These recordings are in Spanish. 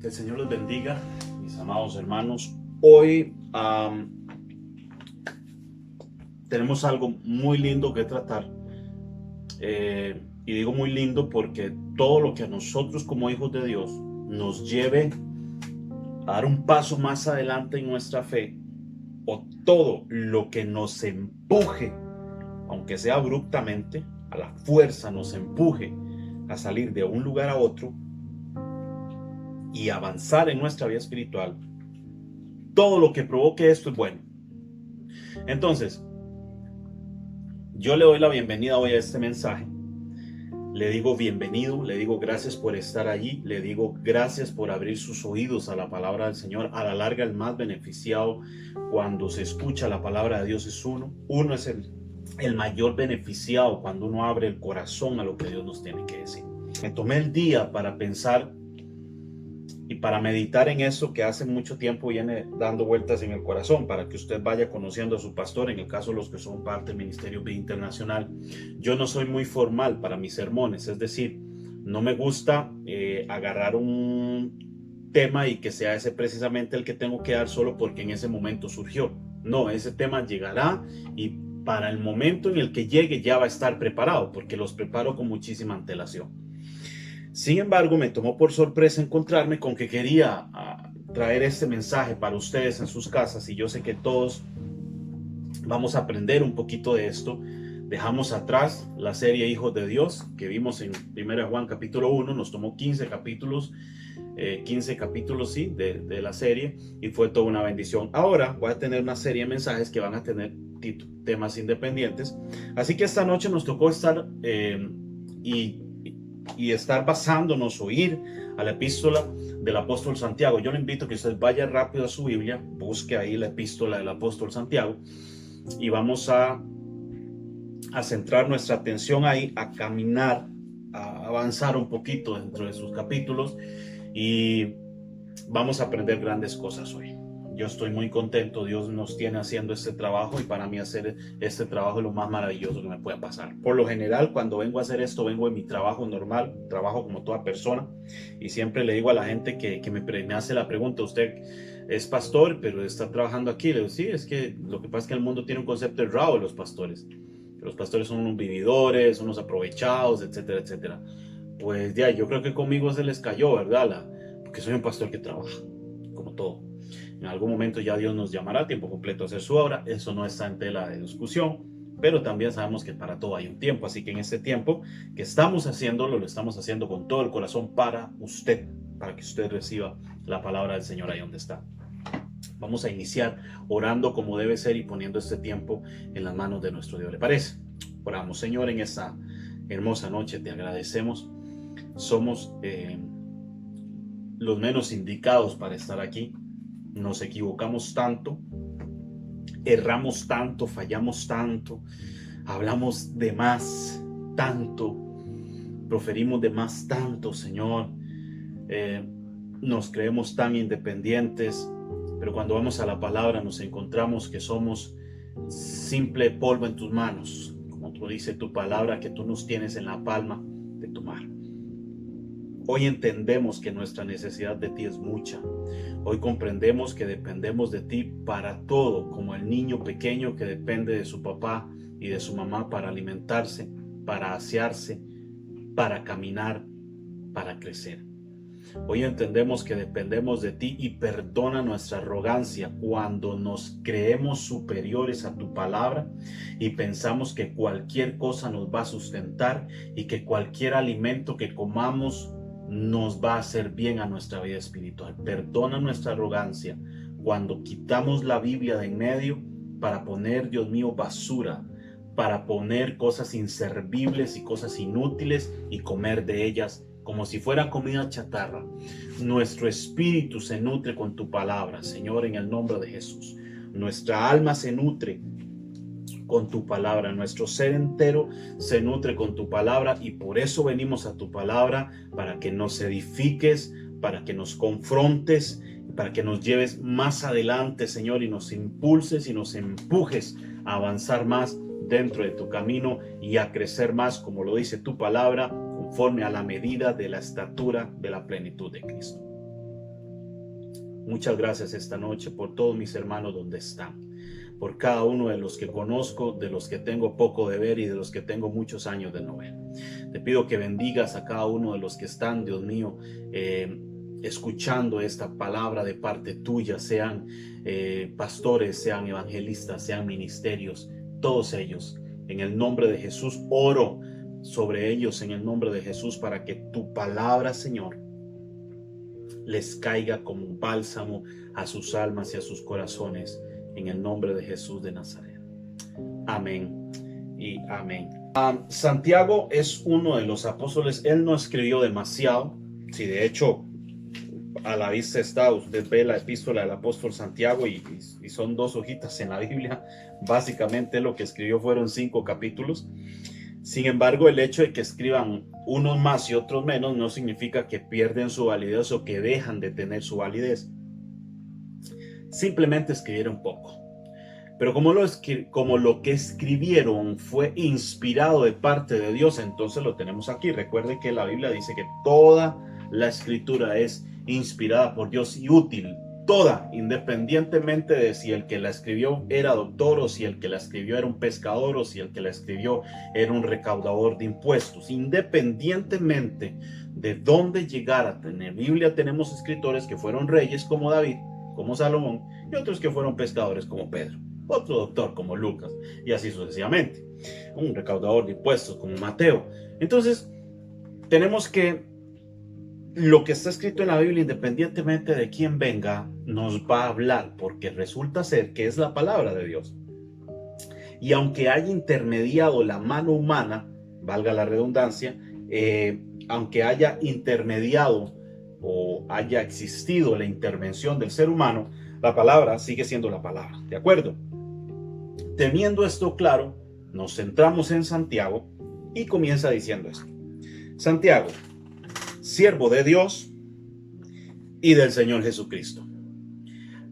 Que el Señor les bendiga, mis amados hermanos. Hoy tenemos algo muy lindo que tratar. Y digo muy lindo porque todo lo que a nosotros como hijos de Dios nos lleve a dar un paso más adelante en nuestra fe, o todo lo que nos empuje, aunque sea abruptamente, a la fuerza nos empuje a salir de un lugar a otro y avanzar en nuestra vida espiritual, todo lo que provoque esto es bueno. Entonces, yo le doy la bienvenida hoy a este mensaje. Le digo bienvenido, le digo gracias por estar allí, le digo gracias por abrir sus oídos a la palabra del Señor. A la larga, el más beneficiado cuando se escucha la palabra de Dios es uno. Uno es el mayor beneficiado cuando uno abre el corazón a lo que Dios nos tiene que decir. Me tomé el día para pensar y para meditar en eso que hace mucho tiempo viene dando vueltas en el corazón, para que usted vaya conociendo a su pastor, en el caso de los que son parte del Ministerio Vida Internacional. Yo no soy muy formal para mis sermones, es decir, no me gusta agarrar un tema y que sea ese precisamente el que tengo que dar solo porque en ese momento surgió. No, ese tema llegará y para el momento en el que llegue ya va a estar preparado, porque los preparo con muchísima antelación. Sin embargo, me tomó por sorpresa encontrarme con que quería traer este mensaje para ustedes en sus casas, y yo sé que todos vamos a aprender un poquito de esto. Dejamos atrás la serie Hijos de Dios que vimos en 1 Juan capítulo 1, nos tomó 15 capítulos, sí, de la serie, y fue toda una bendición. Ahora voy a tener una serie de mensajes que van a tener temas independientes, así que esta noche nos tocó estar y estar basándonos o ir a la epístola del apóstol Santiago. Yo le invito a que usted vaya rápido a su Biblia, busque ahí la epístola del apóstol Santiago y vamos a centrar nuestra atención ahí, a caminar, a avanzar un poquito dentro de sus capítulos y vamos a aprender grandes cosas hoy. Yo estoy muy contento, Dios nos tiene haciendo este trabajo y para mí hacer este trabajo es lo más maravilloso que me puede pasar. Por lo general, cuando vengo a hacer esto, vengo en mi trabajo normal, trabajo como toda persona, y siempre le digo a la gente que me hace la pregunta: ¿usted es pastor pero está trabajando aquí? Le digo, sí, es que lo que pasa es que el mundo tiene un concepto errado de los pastores. Los pastores son unos vividores, unos aprovechados, etcétera, etcétera. Pues ya, yo creo que conmigo se les cayó, ¿verdad? Porque soy un pastor que trabaja, como todo. En algún momento ya Dios nos llamará a tiempo completo a hacer su obra, eso no está en tela de discusión, pero también sabemos que para todo hay un tiempo, así que en este tiempo que estamos haciéndolo, lo estamos haciendo con todo el corazón para usted, para que usted reciba la palabra del Señor ahí donde está. Vamos a iniciar orando como debe ser y poniendo este tiempo en las manos de nuestro Dios. ¿Le parece? Oramos. Señor, en esta hermosa noche te agradecemos. Somos los menos indicados para estar aquí. Nos equivocamos tanto, erramos tanto, fallamos tanto, hablamos de más tanto, proferimos de más tanto, Señor. Nos creemos tan independientes, pero cuando vamos a la palabra nos encontramos que somos simple polvo en tus manos, como tú dice tu palabra, que tú nos tienes en la palma de tu mano. Hoy entendemos que nuestra necesidad de ti es mucha. Hoy comprendemos que dependemos de ti para todo, como el niño pequeño que depende de su papá y de su mamá para alimentarse, para asearse, para caminar, para crecer. Hoy entendemos que dependemos de ti y perdona nuestra arrogancia cuando nos creemos superiores a tu palabra y pensamos que cualquier cosa nos va a sustentar y que cualquier alimento que comamos nos va a hacer bien a nuestra vida espiritual. Perdona nuestra arrogancia cuando quitamos la Biblia de en medio para poner, Dios mío, basura, para poner cosas inservibles y cosas inútiles y comer de ellas como si fuera comida chatarra. Nuestro espíritu se nutre con tu palabra, Señor, en el nombre de Jesús. Nuestra alma se nutre con tu palabra, nuestro ser entero se nutre con tu palabra, y por eso venimos a tu palabra, para que nos edifiques, para que nos confrontes, para que nos lleves más adelante, Señor, y nos impulses y nos empujes a avanzar más dentro de tu camino y a crecer más, como lo dice tu palabra, conforme a la medida de la estatura de la plenitud de Cristo. Muchas gracias esta noche por todos mis hermanos donde están, por cada uno de los que conozco, de los que tengo poco de ver y de los que tengo muchos años de no ver. Te pido que bendigas a cada uno de los que están, Dios mío, escuchando esta palabra de parte tuya, sean pastores, sean evangelistas, sean ministerios, todos ellos. En el nombre de Jesús oro sobre ellos, en el nombre de Jesús, para que tu palabra, Señor, les caiga como un bálsamo a sus almas y a sus corazones, en el nombre de Jesús de Nazaret. Amén y amén. Santiago es uno de los apóstoles. Él no escribió demasiado. Sí, de hecho, a la vista está, usted ve la epístola del apóstol Santiago y son 2 hojitas en la Biblia. Básicamente lo que escribió fueron 5 capítulos. Sin embargo, el hecho de que escriban unos más y otros menos no significa que pierden su validez o que dejan de tener su validez. Simplemente escribieron poco. Pero como lo que escribieron fue inspirado de parte de Dios, entonces lo tenemos aquí. Recuerde que la Biblia dice que toda la escritura es inspirada por Dios y útil. Toda, independientemente de si el que la escribió era doctor o si el que la escribió era un pescador o si el que la escribió era un recaudador de impuestos. Independientemente de dónde llegara a tener Biblia, tenemos escritores que fueron reyes como David, como Salomón, y otros que fueron pescadores como Pedro, otro doctor como Lucas, y así sucesivamente. Un recaudador de impuestos como Mateo. Entonces, tenemos que lo que está escrito en la Biblia, independientemente de quién venga, nos va a hablar, porque resulta ser que es la palabra de Dios. Y aunque haya intermediado la mano humana, valga la redundancia, aunque haya intermediado o haya existido la intervención del ser humano, la palabra sigue siendo la palabra, ¿de acuerdo? Teniendo esto claro, nos centramos en Santiago y comienza diciendo esto. Santiago, siervo de Dios y del Señor Jesucristo,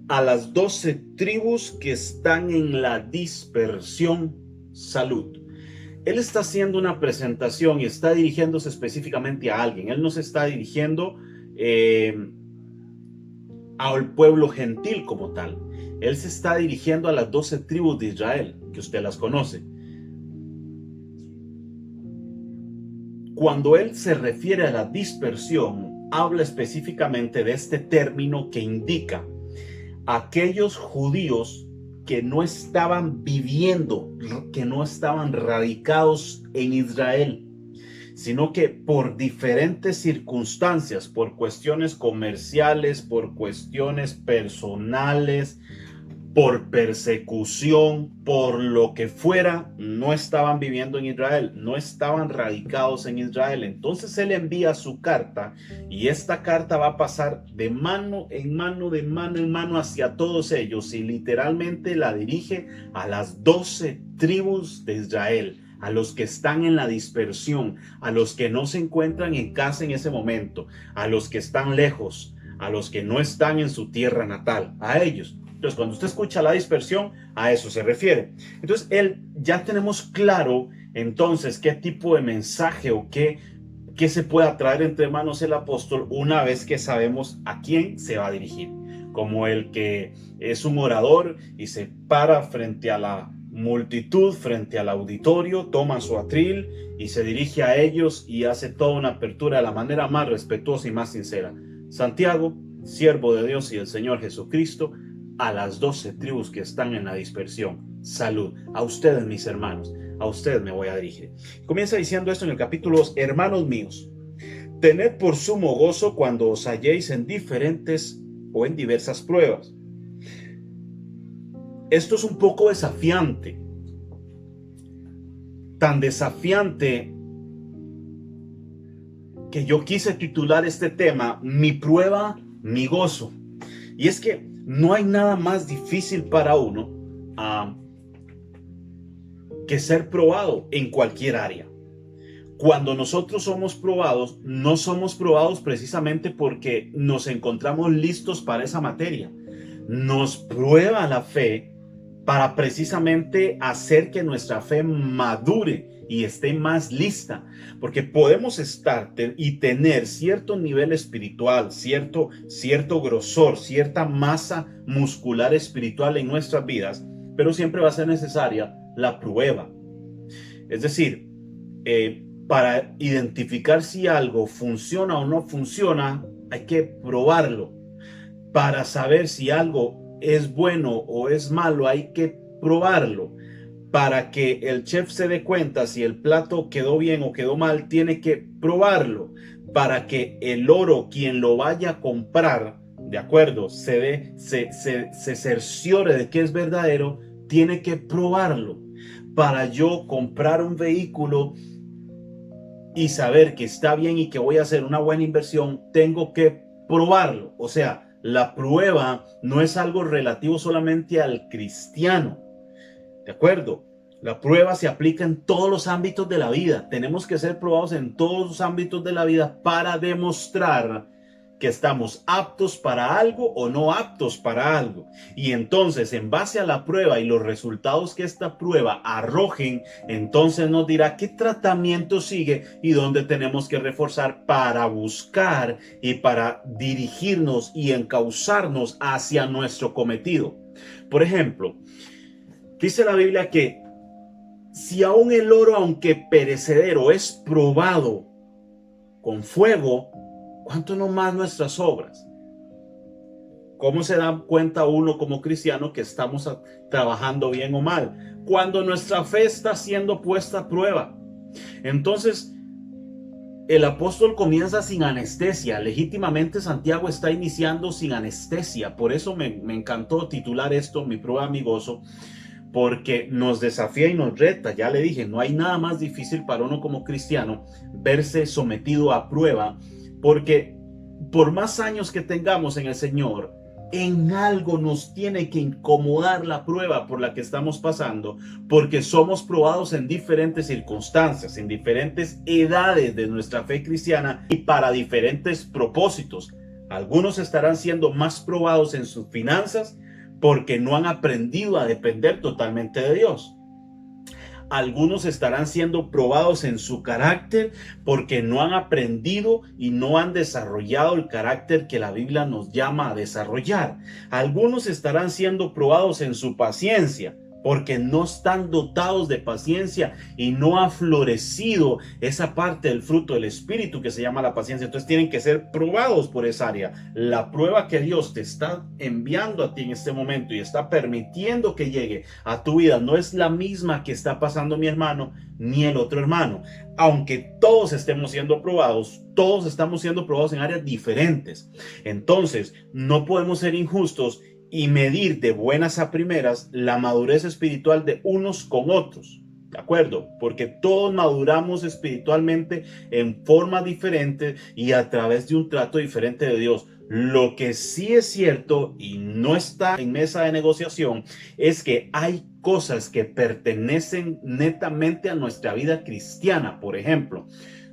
a las 12 tribus que están en la dispersión, salud. Él está haciendo una presentación y está dirigiéndose específicamente a alguien. Él no se está dirigiendo al pueblo gentil como tal. Él se está dirigiendo a las 12 tribus de Israel, que usted las conoce. Cuando él se refiere a la dispersión, habla específicamente de este término que indica aquellos judíos que no estaban viviendo, que no estaban radicados en Israel, sino que por diferentes circunstancias, por cuestiones comerciales, por cuestiones personales, por persecución, por lo que fuera, no estaban viviendo en Israel, no estaban radicados en Israel. Entonces él envía su carta y esta carta va a pasar de mano en mano, de mano en mano hacia todos ellos y literalmente la dirige a las 12 tribus de Israel, a los que están en la dispersión, a los que no se encuentran en casa en ese momento, a los que están lejos, a los que no están en su tierra natal, a ellos. Entonces, cuando usted escucha la dispersión, a eso se refiere. Entonces, ya tenemos claro, entonces, qué tipo de mensaje o qué se puede traer entre manos el apóstol una vez que sabemos a quién se va a dirigir. Como el que es un orador y se para frente a la multitud, frente al auditorio, toma su atril y se dirige a ellos y hace toda una apertura de la manera más respetuosa y más sincera. Santiago, siervo de Dios y del Señor Jesucristo, a las 12 tribus que están en la dispersión, salud. A ustedes, mis hermanos, a ustedes me voy a dirigir. Comienza diciendo esto en el capítulo 2. Hermanos míos, tened por sumo gozo cuando os halléis en diferentes o en diversas pruebas. Esto es un poco desafiante. Tan desafiante que yo quise titular este tema, mi prueba, mi gozo. Y es que no hay nada más difícil para uno que ser probado en cualquier área. Cuando nosotros somos probados, no somos probados precisamente porque nos encontramos listos para esa materia. Nos prueba la fe para precisamente hacer que nuestra fe madure y esté más lista, porque podemos estar y tener cierto nivel espiritual, cierto grosor, cierta masa muscular espiritual en nuestras vidas, pero siempre va a ser necesaria la prueba. Es decir, para identificar si algo funciona o no funciona, hay que probarlo. Para saber si algo es bueno o es malo, hay que probarlo. Para que el chef se dé cuenta si el plato quedó bien o quedó mal, tiene que probarlo. Para que el oro, quien lo vaya a comprar, de acuerdo, se cerciore de que es verdadero, tiene que probarlo. Para yo comprar un vehículo y saber que está bien y que voy a hacer una buena inversión, tengo que probarlo. O sea, la prueba no es algo relativo solamente al cristiano. ¿De acuerdo? La prueba se aplica en todos los ámbitos de la vida. Tenemos que ser probados en todos los ámbitos de la vida para demostrar que estamos aptos para algo o no aptos para algo. Y entonces, en base a la prueba y los resultados que esta prueba arrojen, entonces nos dirá qué tratamiento sigue y dónde tenemos que reforzar para buscar y para dirigirnos y encauzarnos hacia nuestro cometido. Por ejemplo, dice la Biblia que si aún el oro, aunque perecedero, es probado con fuego, ¿cuánto no más nuestras obras? ¿Cómo se da cuenta uno como cristiano que estamos trabajando bien o mal? Cuando nuestra fe está siendo puesta a prueba. Entonces, el apóstol comienza sin anestesia. Legítimamente Santiago está iniciando sin anestesia. Por eso me encantó titular esto, Mi prueba, mi gozo, porque nos desafía y nos reta. Ya le dije, no hay nada más difícil para uno como cristiano verse sometido a prueba, porque por más años que tengamos en el Señor, en algo nos tiene que incomodar la prueba por la que estamos pasando, porque somos probados en diferentes circunstancias, en diferentes edades de nuestra fe cristiana y para diferentes propósitos. Algunos estarán siendo más probados en sus finanzas porque no han aprendido a depender totalmente de Dios. Algunos estarán siendo probados en su carácter porque no han aprendido y no han desarrollado el carácter que la Biblia nos llama a desarrollar. Algunos estarán siendo probados en su paciencia porque no están dotados de paciencia y no ha florecido esa parte del fruto del Espíritu que se llama la paciencia. Entonces tienen que ser probados por esa área. La prueba que Dios te está enviando a ti en este momento y está permitiendo que llegue a tu vida no es la misma que está pasando mi hermano ni el otro hermano. Aunque todos estemos siendo probados, todos estamos siendo probados en áreas diferentes. Entonces no podemos ser injustos y medir de buenas a primeras la madurez espiritual de unos con otros, ¿de acuerdo? Porque todos maduramos espiritualmente en forma diferente y a través de un trato diferente de Dios. Lo que sí es cierto y no está en mesa de negociación es que hay cosas que pertenecen netamente a nuestra vida cristiana. Por ejemplo,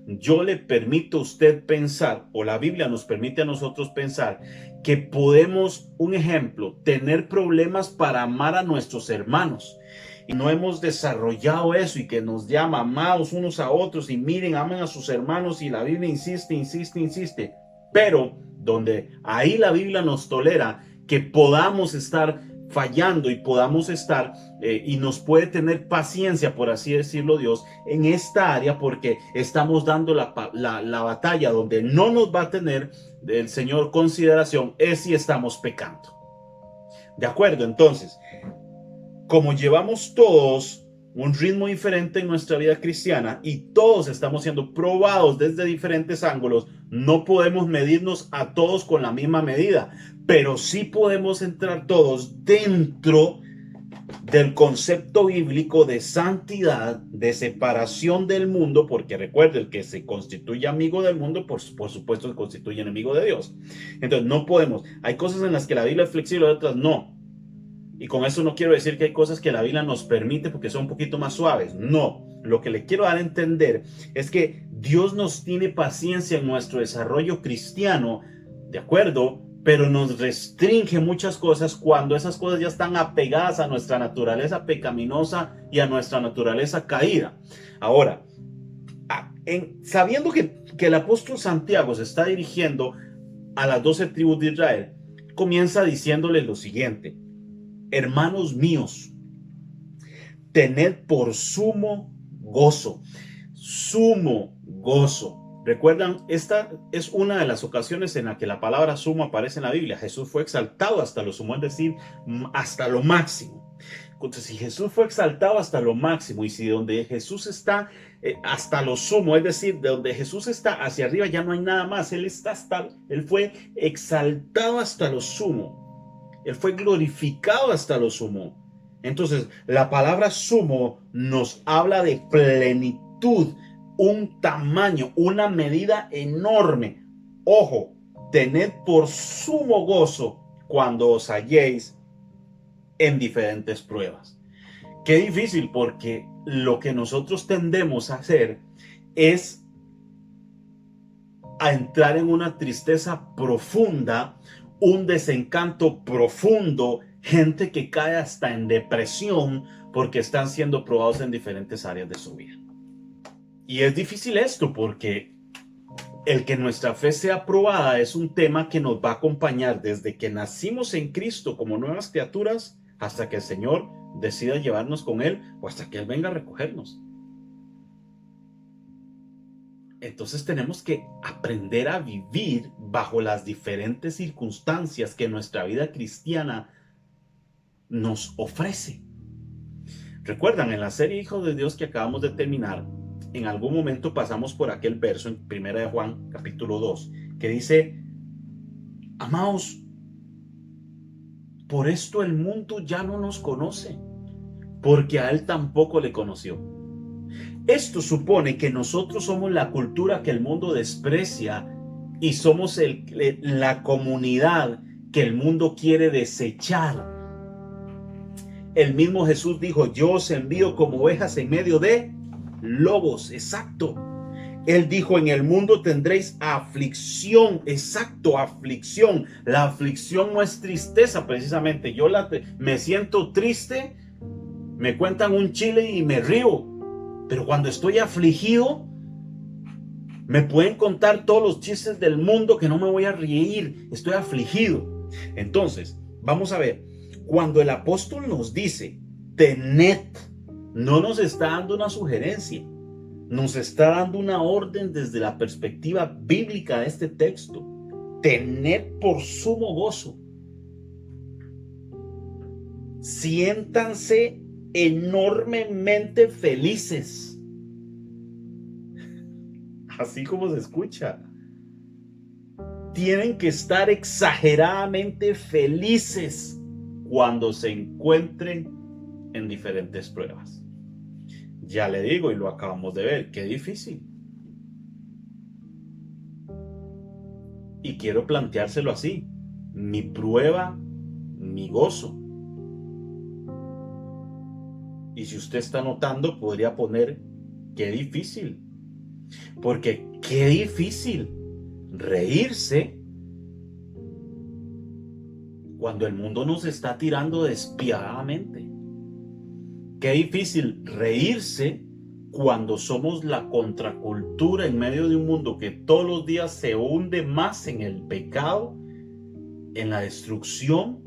yo le permito a usted pensar, o la Biblia nos permite a nosotros pensar, que podemos, un ejemplo, tener problemas para amar a nuestros hermanos. Y no hemos desarrollado eso y que nos llama amados unos a otros y miren, amen a sus hermanos y la Biblia insiste. Pero donde ahí la Biblia nos tolera que podamos estar fallando y podamos estar y nos puede tener paciencia, por así decirlo, Dios, en esta área, porque estamos dando la batalla donde no nos va a tener el Señor consideración, es si estamos pecando. ¿De acuerdo? Entonces, como llevamos todos un ritmo diferente en nuestra vida cristiana y todos estamos siendo probados desde diferentes ángulos, no podemos medirnos a todos con la misma medida, pero sí podemos entrar todos dentro del concepto bíblico de santidad, de separación del mundo, porque recuerde, el que se constituye amigo del mundo, por supuesto se constituye enemigo de Dios. Entonces no podemos, hay cosas en las que la Biblia es flexible, otras no. Y con eso no quiero decir que hay cosas que la Biblia nos permite porque son un poquito más suaves. No, lo que le quiero dar a entender es que Dios nos tiene paciencia en nuestro desarrollo cristiano, ¿de acuerdo? pero nos restringe muchas cosas cuando esas cosas ya están apegadas a nuestra naturaleza pecaminosa y a nuestra naturaleza caída. Ahora, sabiendo que el apóstol Santiago se está dirigiendo a las 12 tribus de Israel, comienza diciéndoles lo siguiente: hermanos míos, tened por sumo gozo. ¿Recuerdan? Esta es una de las ocasiones en la que la palabra sumo aparece en la Biblia. Jesús fue exaltado hasta lo sumo, es decir, hasta lo máximo. Entonces, si Jesús fue exaltado hasta lo máximo, y si donde Jesús está hasta lo sumo, es decir, de donde Jesús está hacia arriba ya no hay nada más, Él fue exaltado hasta lo sumo, Él fue glorificado hasta lo sumo. Entonces, la palabra sumo nos habla de plenitud, un tamaño, una medida enorme. Ojo, tened por sumo gozo cuando os halléis en diferentes pruebas. Qué difícil, porque lo que nosotros tendemos a hacer es a entrar en una tristeza profunda, un desencanto profundo, gente que cae hasta en depresión porque están siendo probados en diferentes áreas de su vida. Y es difícil esto, porque el que nuestra fe sea probada es un tema que nos va a acompañar desde que nacimos en Cristo como nuevas criaturas hasta que el Señor decida llevarnos con Él o hasta que Él venga a recogernos. Entonces tenemos que aprender a vivir bajo las diferentes circunstancias que nuestra vida cristiana nos ofrece. Recuerdan, en la serie Hijo de Dios que acabamos de terminar, en algún momento pasamos por aquel verso en 1 de Juan capítulo 2 que dice: amados, por esto el mundo ya no nos conoce, porque a Él tampoco le conoció. Esto supone que nosotros somos la cultura que el mundo desprecia y somos la comunidad que el mundo quiere desechar. El mismo Jesús dijo: yo os envío como ovejas en medio de lobos. Exacto. Él dijo: en el mundo tendréis aflicción. Exacto, aflicción. La aflicción no es tristeza precisamente. Yo me siento triste, me cuentan un chile y me río. Pero cuando estoy afligido, me pueden contar todos los chistes del mundo que no me voy a reír. Estoy afligido. Entonces, vamos a ver. Cuando el apóstol nos dice tened, no nos está dando una sugerencia, nos está dando una orden desde la perspectiva bíblica de este texto. Tened por sumo gozo. Siéntanse enormemente felices. Así como se escucha. Tienen que estar exageradamente felices cuando se encuentren en diferentes pruebas. Ya le digo, y lo acabamos de ver, qué difícil. Y quiero planteárselo así: mi prueba, mi gozo. Y si usted está notando, podría poner qué difícil. Porque qué difícil reírse cuando el mundo nos está tirando despiadadamente. Qué difícil reírse cuando somos la contracultura en medio de un mundo que todos los días se hunde más en el pecado, en la destrucción.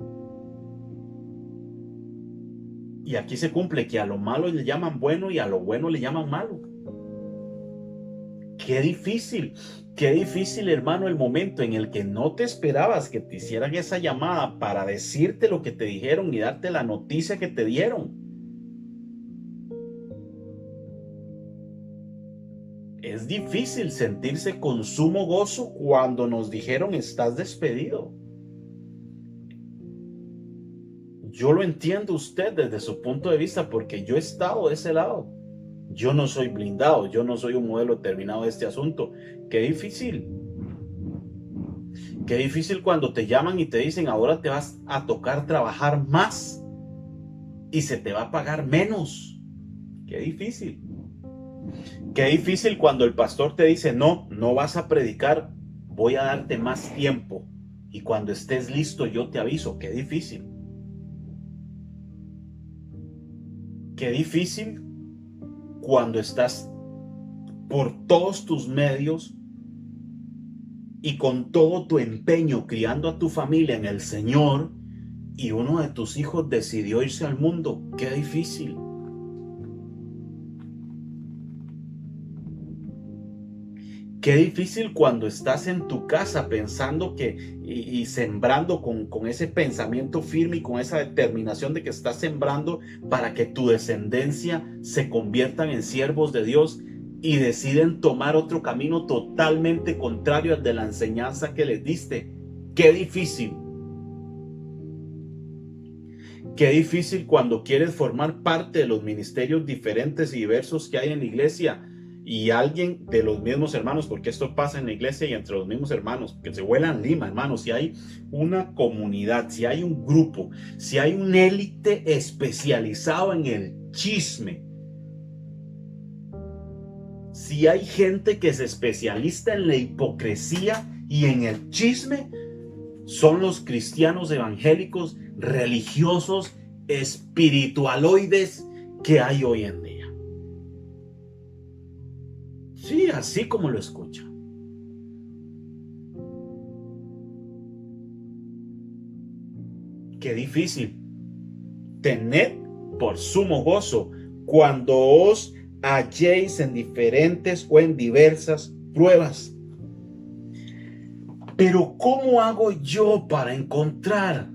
Y aquí se cumple que a lo malo le llaman bueno y a lo bueno le llaman malo. Qué difícil, hermano, el momento en el que no te esperabas que te hicieran esa llamada para decirte lo que te dijeron y darte la noticia que te dieron. Es difícil sentirse con sumo gozo cuando nos dijeron: estás despedido. Yo lo entiendo usted desde su punto de vista, porque yo he estado de ese lado. Yo no soy blindado, yo no soy un modelo determinado de este asunto. Qué difícil. Qué difícil cuando te llaman y te dicen: ahora te vas a tocar trabajar más y se te va a pagar menos. Qué difícil. Qué difícil cuando el pastor te dice: no vas a predicar, voy a darte más tiempo. y cuando estés listo yo te aviso. Qué difícil. Qué difícil cuando estás por todos tus medios y con todo tu empeño criando a tu familia en el Señor y uno de tus hijos decidió irse al mundo. Qué difícil. Qué difícil cuando estás en tu casa pensando que y sembrando con ese pensamiento firme y con esa determinación de que estás sembrando para que tu descendencia se conviertan en siervos de Dios y deciden tomar otro camino totalmente contrario al de la enseñanza que les diste. Qué difícil. Qué difícil cuando quieres formar parte de los ministerios diferentes y diversos que hay en la iglesia y alguien de los mismos hermanos, porque esto pasa en la iglesia y entre los mismos hermanos, que se vuelan lima, hermanos. Si hay una comunidad, si hay un grupo, si hay un élite especializado en el chisme, si hay gente que es especialista en la hipocresía y en el chisme, son los cristianos evangélicos, religiosos, espiritualoides que hay hoy en día. Sí, así como lo escucha. Qué difícil. Tened por sumo gozo cuando os halléis en diferentes o en diversas pruebas. Pero ¿cómo hago yo para encontrar?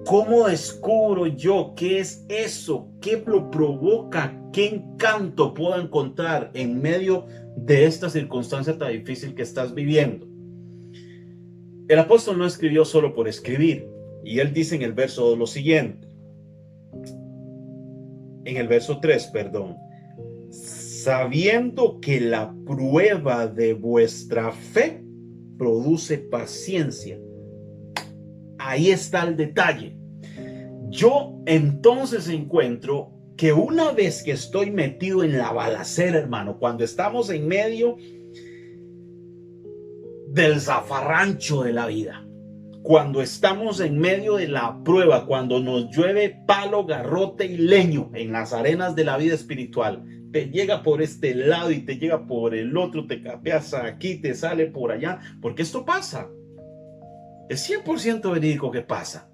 ¿Cómo descubro yo qué es eso? ¿Qué lo provoca? ¿Qué encanto puedo encontrar en medio de esta circunstancia tan difícil que estás viviendo? El apóstol no escribió solo por escribir. Y él dice en el verso 2 lo siguiente. En el verso 3, perdón. Sabiendo que la prueba de vuestra fe produce paciencia. Ahí está el detalle. Yo entonces encuentro que una vez que estoy metido en la balacera, hermano, cuando estamos en medio del zafarrancho de la vida, cuando estamos en medio de la prueba, cuando nos llueve palo, garrote y leño en las arenas de la vida espiritual, te llega por este lado y te llega por el otro, te capeas aquí, te sale por allá, porque esto pasa. Es 100% verídico que pasa.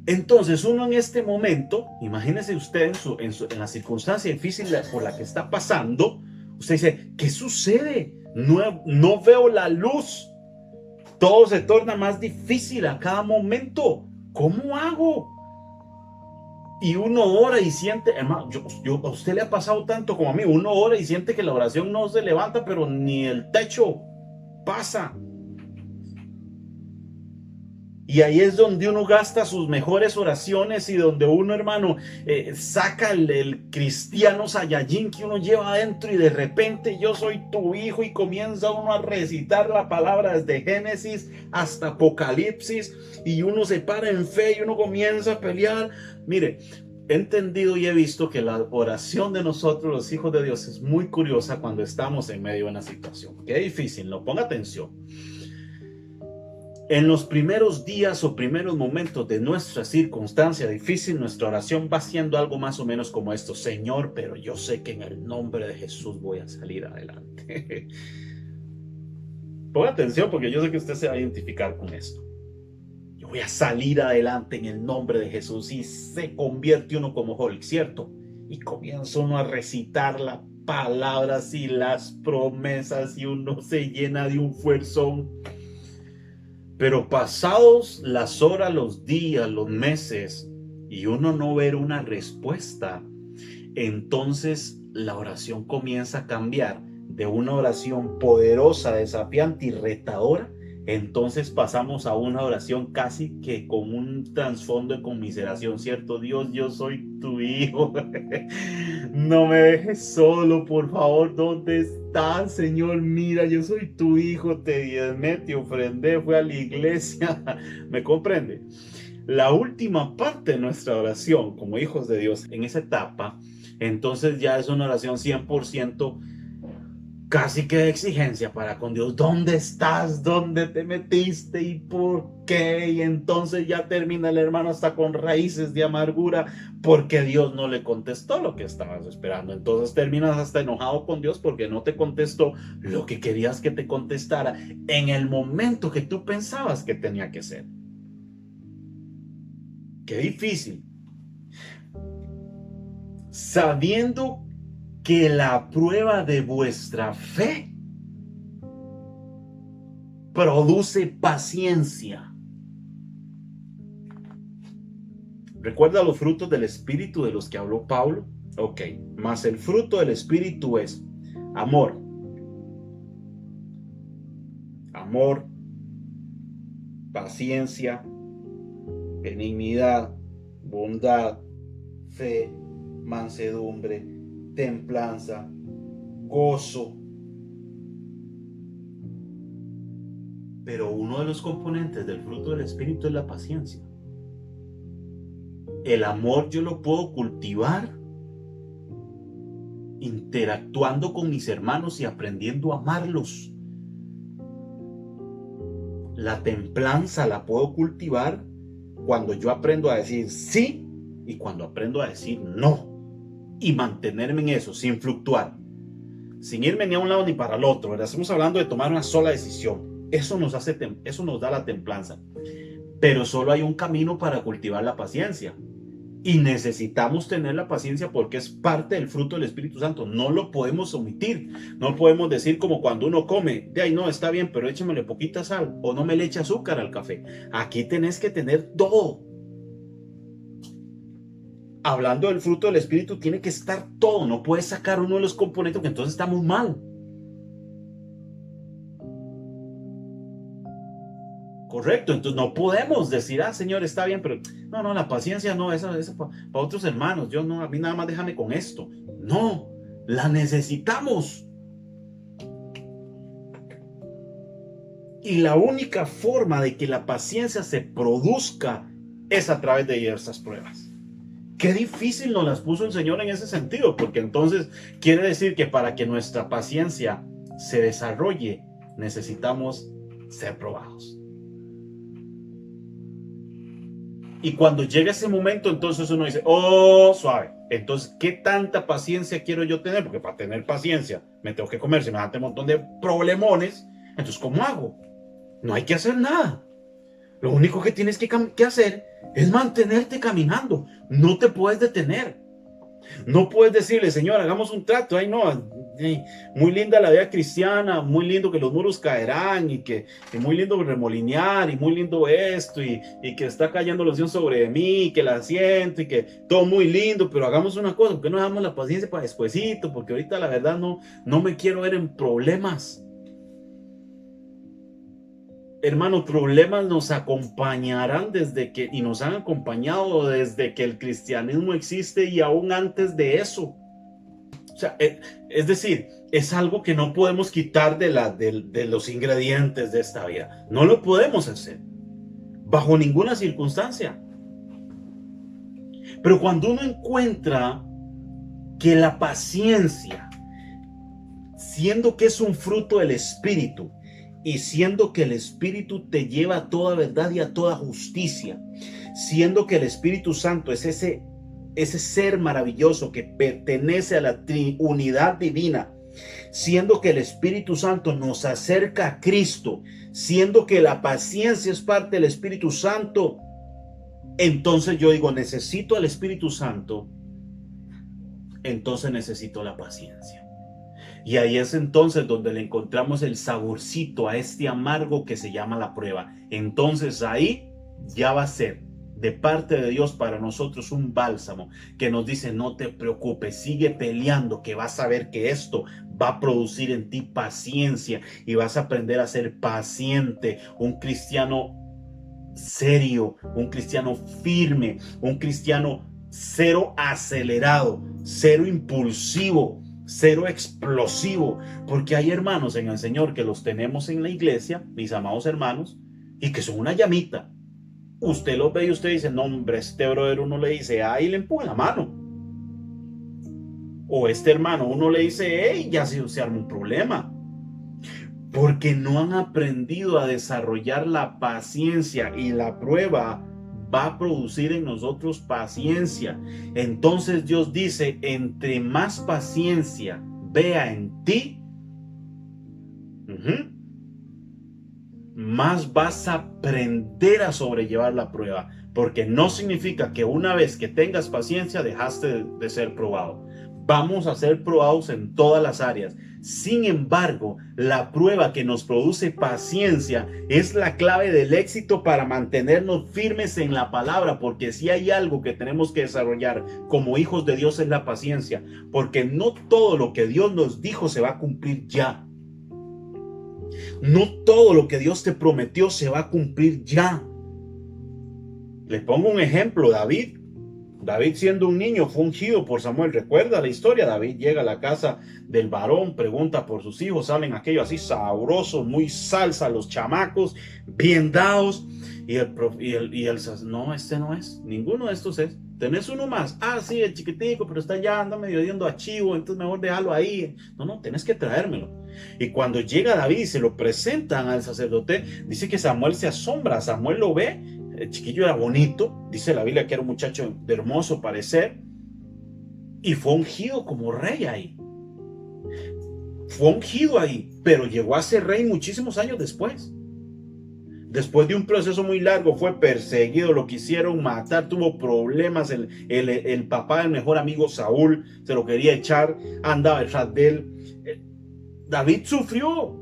Entonces uno en este momento, imagínese usted en la circunstancia difícil por la que está pasando, usted dice, ¿qué sucede? No veo la luz. Todo se torna más difícil a cada momento. ¿Cómo hago? Y uno ora y siente, hermano, a usted le ha pasado tanto como a mí, uno ora y siente que la oración no se levanta, pero ni el techo pasa. Y ahí es donde uno gasta sus mejores oraciones y donde uno, hermano, saca el cristiano Saiyajin que uno lleva adentro y de repente yo soy tu hijo y comienza uno a recitar la palabra desde Génesis hasta Apocalipsis y uno se para en fe y uno comienza a pelear. Mire, he entendido y he visto que la oración de nosotros, los hijos de Dios, es muy curiosa cuando estamos en medio de una situación. Qué difícil, no ponga atención. En los primeros días o primeros momentos de nuestra circunstancia difícil, nuestra oración va siendo algo más o menos como esto: Señor, pero yo sé que en el nombre de Jesús voy a salir adelante. Ponga atención porque yo sé que usted se va a identificar con esto. Yo voy a salir adelante en el nombre de Jesús, y se convierte uno como Hulk, ¿cierto? Y comienza uno a recitar las palabras y las promesas y uno se llena de un fuerzón. Pero pasados las horas, los días, los meses, y uno no ver una respuesta, entonces la oración comienza a cambiar de una oración poderosa, desafiante y retadora. Entonces pasamos a una oración casi que con un trasfondo de conmiseración, ¿cierto? Dios, yo soy tu hijo. No me dejes solo, por favor. ¿Dónde estás, Señor? Mira, yo soy tu hijo, te diezmé, te ofrendé, fui a la iglesia. ¿Me comprende? La última parte de nuestra oración como hijos de Dios en esa etapa, entonces ya es una oración 100% casi que de exigencia para con Dios. ¿Dónde estás? ¿Dónde te metiste? ¿Y por qué? Y entonces ya termina el hermano hasta con raíces de amargura porque Dios no le contestó lo que estabas esperando. Entonces terminas hasta enojado con Dios porque no te contestó lo que querías que te contestara en el momento que tú pensabas que tenía que ser. Qué difícil. Sabiendo que la prueba de vuestra fe produce paciencia. ¿Recuerda los frutos del Espíritu de los que habló Pablo? Ok, más el fruto del Espíritu es amor, paciencia, benignidad, bondad, fe, mansedumbre, templanza, gozo. Pero uno de los componentes del fruto del Espíritu es la paciencia. El amor yo lo puedo cultivar interactuando con mis hermanos y aprendiendo a amarlos. La templanza la puedo cultivar cuando yo aprendo a decir sí y cuando aprendo a decir no. Y mantenerme en eso, sin fluctuar. Sin irme ni a un lado ni para el otro, ¿verdad? Estamos hablando de tomar una sola decisión. Eso nos da la templanza. Pero solo hay un camino para cultivar la paciencia. Y necesitamos tener la paciencia porque es parte del fruto del Espíritu Santo. No lo podemos omitir. No podemos decir como cuando uno come, de ahí no, está bien, pero échemele poquita sal o no me le eche azúcar al café. Aquí tenés que tener todo. Hablando del fruto del Espíritu, tiene que estar todo. No puedes sacar uno de los componentes porque entonces estamos mal. Correcto, entonces no podemos decir, Señor, está bien, pero no, la paciencia no, esa para otros hermanos, yo no, a mí nada más déjame con esto. No, la necesitamos. Y la única forma de que la paciencia se produzca es a través de diversas pruebas. Qué difícil nos las puso el Señor en ese sentido, porque entonces quiere decir que para que nuestra paciencia se desarrolle, necesitamos ser probados. Y cuando llega ese momento, entonces uno dice, suave. Entonces, ¿qué tanta paciencia quiero yo tener? Porque para tener paciencia me tengo que comer semejante montón de problemones. Entonces, ¿cómo hago? No hay que hacer nada. Lo único que tienes que hacer es mantenerte caminando. No te puedes detener. No puedes decirle, Señor, hagamos un trato. Ay, no, muy linda la vida cristiana, muy lindo que los muros caerán y muy lindo remolinear y muy lindo esto y que está cayendo la unción sobre mí y que la siento y que todo muy lindo, pero hagamos una cosa, ¿por qué no dejamos la paciencia para despuesito? Porque ahorita la verdad no me quiero ver en problemas. Hermano, problemas nos acompañarán y nos han acompañado desde que el cristianismo existe y aún antes de eso. O sea, es decir, es algo que no podemos quitar de los ingredientes de esta vida. No lo podemos hacer, bajo ninguna circunstancia. Pero cuando uno encuentra que la paciencia, siendo que es un fruto del Espíritu, y siendo que el Espíritu te lleva a toda verdad y a toda justicia, siendo que el Espíritu Santo es ese ser maravilloso que pertenece a la Trinidad divina, siendo que el Espíritu Santo nos acerca a Cristo, siendo que la paciencia es parte del Espíritu Santo, entonces yo digo, necesito al Espíritu Santo, entonces necesito la paciencia. Y ahí es entonces donde le encontramos el saborcito a este amargo que se llama la prueba. Entonces ahí ya va a ser de parte de Dios para nosotros un bálsamo que nos dice, no te preocupes, sigue peleando, que vas a ver que esto va a producir en ti paciencia y vas a aprender a ser paciente, un cristiano serio, un cristiano firme, un cristiano cero acelerado, cero impulsivo, cero explosivo, porque hay hermanos en el Señor que los tenemos en la iglesia, mis amados hermanos, y que son una llamita. Usted los ve y usted dice, no hombre, este brother, uno le dice, ahí le empuja la mano. o este hermano, uno le dice, hey, ya se arma un problema. Porque no han aprendido a desarrollar la paciencia, y la prueba va a producir en nosotros paciencia. Entonces Dios dice, entre más paciencia vea en ti, más vas a aprender a sobrellevar la prueba. Porque no significa que una vez que tengas paciencia dejaste de ser probado. Vamos a ser probados en todas las áreas. Sin embargo, la prueba que nos produce paciencia es la clave del éxito para mantenernos firmes en la palabra, porque si hay algo que tenemos que desarrollar como hijos de Dios es la paciencia, porque no todo lo que Dios nos dijo se va a cumplir ya. No todo lo que Dios te prometió se va a cumplir ya. Le pongo un ejemplo, David siendo un niño fue ungido por Samuel. ¿Recuerda la historia? David llega a la casa del varón, pregunta por sus hijos, salen aquellos así sabrosos, muy salsa, los chamacos, bien dados. Y el no, este no es, ninguno de estos es. ¿Tenés uno más? Ah, sí, el chiquitico, pero está ya, anda medio yendo a chivo, entonces mejor déjalo ahí. No, tenés que traérmelo. Y cuando llega David y se lo presentan al sacerdote, dice que Samuel se asombra. Samuel lo ve. El chiquillo era bonito, dice la Biblia que era un muchacho de hermoso parecer, y fue ungido como rey ahí. Fue ungido ahí, pero llegó a ser rey muchísimos años después. Después de un proceso muy largo, fue perseguido, lo quisieron matar, tuvo problemas. El papá del mejor amigo Saúl se lo quería echar, andaba detrás de él. David sufrió.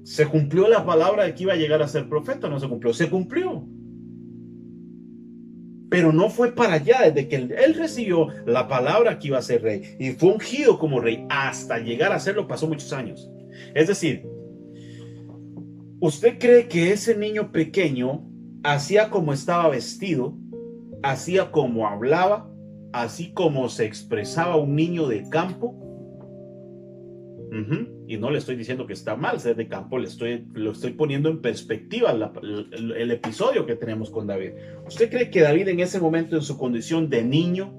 ¿Se cumplió la palabra de que iba a llegar a ser profeta? No se cumplió. Se cumplió. Pero no fue para allá. Desde que él recibió la palabra que iba a ser rey y fue ungido como rey, hasta llegar a serlo pasó muchos años. Es decir, ¿usted cree que ese niño pequeño hacía como estaba vestido, hacía como hablaba, así como se expresaba un niño de campo? Y no le estoy diciendo que está mal ser de campo, lo estoy poniendo en perspectiva el episodio que tenemos con David. ¿Usted cree que David en ese momento, en su condición de niño,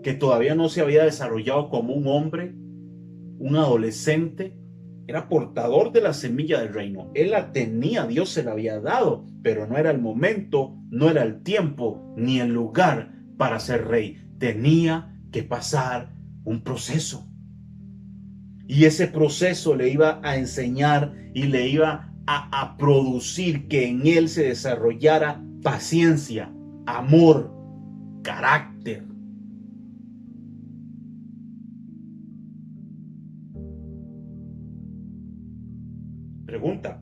que todavía no se había desarrollado como un hombre, un adolescente, era portador de la semilla del reino? Él la tenía, Dios se la había dado, pero no era el momento, no era el tiempo, ni el lugar para ser rey. Tenía que pasar un proceso. Y ese proceso le iba a enseñar y le iba a producir que en él se desarrollara paciencia, amor, carácter. Pregunta: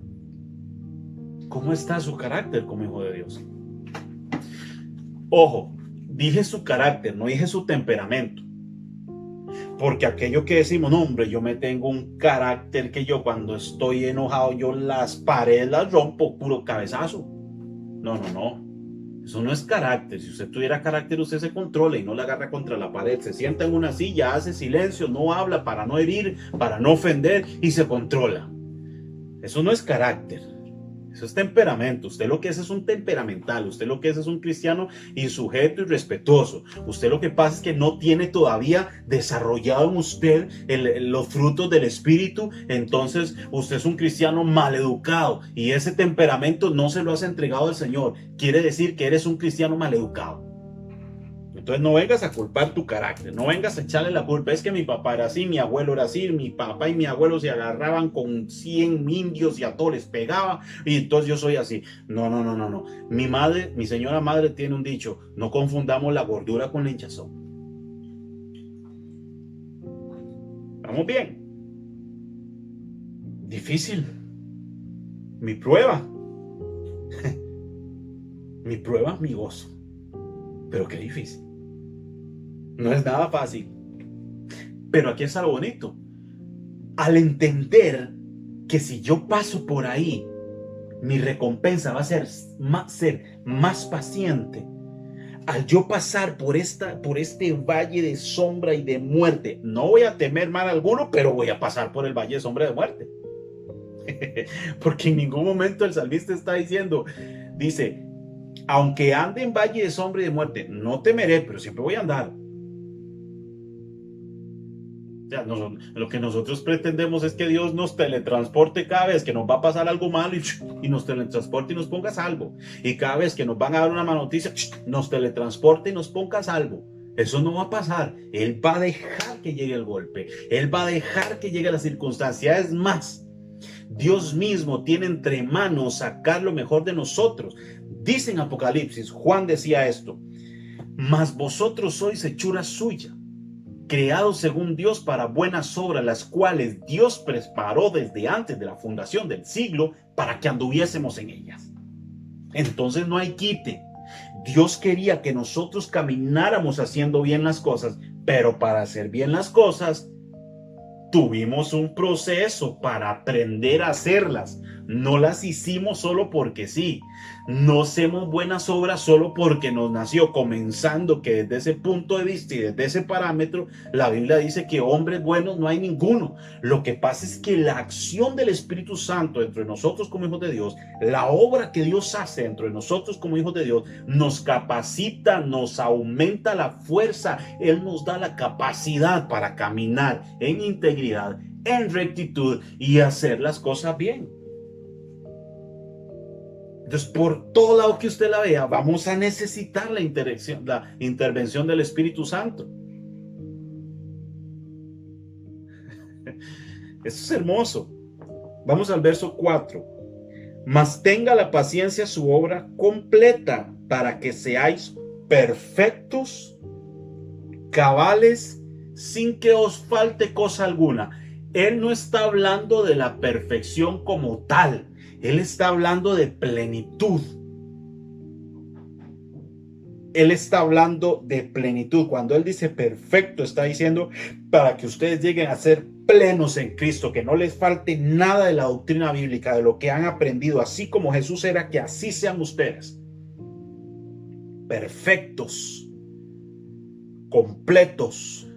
¿cómo está su carácter como hijo de Dios? Ojo, dije su carácter, no dije su temperamento. Porque aquello que decimos, no, hombre, yo me tengo un carácter que yo cuando estoy enojado, yo las paredes las rompo, puro cabezazo. No. Eso no es carácter. Si usted tuviera carácter, usted se controla y no la agarra contra la pared. Se sienta en una silla, hace silencio, no habla para no herir, para no ofender y se controla. Eso no es carácter. Eso es temperamento. Usted lo que es un temperamental. Usted lo que es un cristiano insujeto y respetuoso. Usted lo que pasa es que no tiene todavía desarrollado en usted los frutos del Espíritu. Entonces usted es un cristiano maleducado y ese temperamento no se lo has entregado al Señor. Quiere decir que eres un cristiano maleducado. Entonces no vengas a culpar tu carácter, no vengas a echarle la culpa. Es que mi papá era así, mi abuelo era así, mi papá y mi abuelo se agarraban con 100 indios y a todos les pegaba y entonces yo soy así. No. Mi señora madre tiene un dicho: no confundamos la gordura con la hinchazón. ¿Vamos bien? Difícil. Mi prueba. Mi prueba, mi gozo. Pero qué difícil. No es nada fácil. Pero aquí es algo bonito. Al entender que si yo paso por ahí, mi recompensa va a ser más paciente. Al yo pasar por este valle de sombra y de muerte, no voy a temer mal alguno, pero voy a pasar por el valle de sombra de muerte. Porque en ningún momento el salmista está diciendo, dice, Aunque ande en valle de sombra y de muerte, no temeré, pero siempre voy a andar. Ya, lo que nosotros pretendemos es que Dios nos teletransporte cada vez que nos va a pasar algo malo y nos teletransporte y nos ponga a salvo. Y cada vez que nos van a dar una mala noticia, nos teletransporte y nos ponga a salvo. Eso no va a pasar. Él va a dejar que llegue el golpe. Él va a dejar que llegue la circunstancia. Es más, Dios mismo tiene entre manos sacar lo mejor de nosotros. Dice en Apocalipsis, Juan decía esto: mas vosotros sois hechura suya, creados según Dios para buenas obras, las cuales Dios preparó desde antes de la fundación del siglo para que anduviésemos en ellas. Entonces no hay quite. Dios quería que nosotros camináramos haciendo bien las cosas, pero para hacer bien las cosas tuvimos un proceso para aprender a hacerlas. No las hicimos solo porque sí. No hacemos buenas obras solo porque nos nació, comenzando que desde ese punto de vista y desde ese parámetro, la Biblia dice que hombres buenos no hay ninguno. Lo que pasa es que la acción del Espíritu Santo dentro de nosotros como hijos de Dios, la obra que Dios hace dentro de nosotros como hijos de Dios, nos capacita, nos aumenta la fuerza. Él nos da la capacidad para caminar en integridad, en rectitud y hacer las cosas bien. Entonces, por todo lado que usted la vea, vamos a necesitar la intervención del Espíritu Santo. Eso es hermoso. Vamos al verso 4. Mas tenga la paciencia su obra completa, para que seáis perfectos, cabales, sin que os falte cosa alguna. Él no está hablando de la perfección como tal. Él está hablando de plenitud. Él está hablando de plenitud. Cuando él dice perfecto, está diciendo para que ustedes lleguen a ser plenos en Cristo, que no les falte nada de la doctrina bíblica, de lo que han aprendido, así como Jesús era, que así sean ustedes. Perfectos, completos.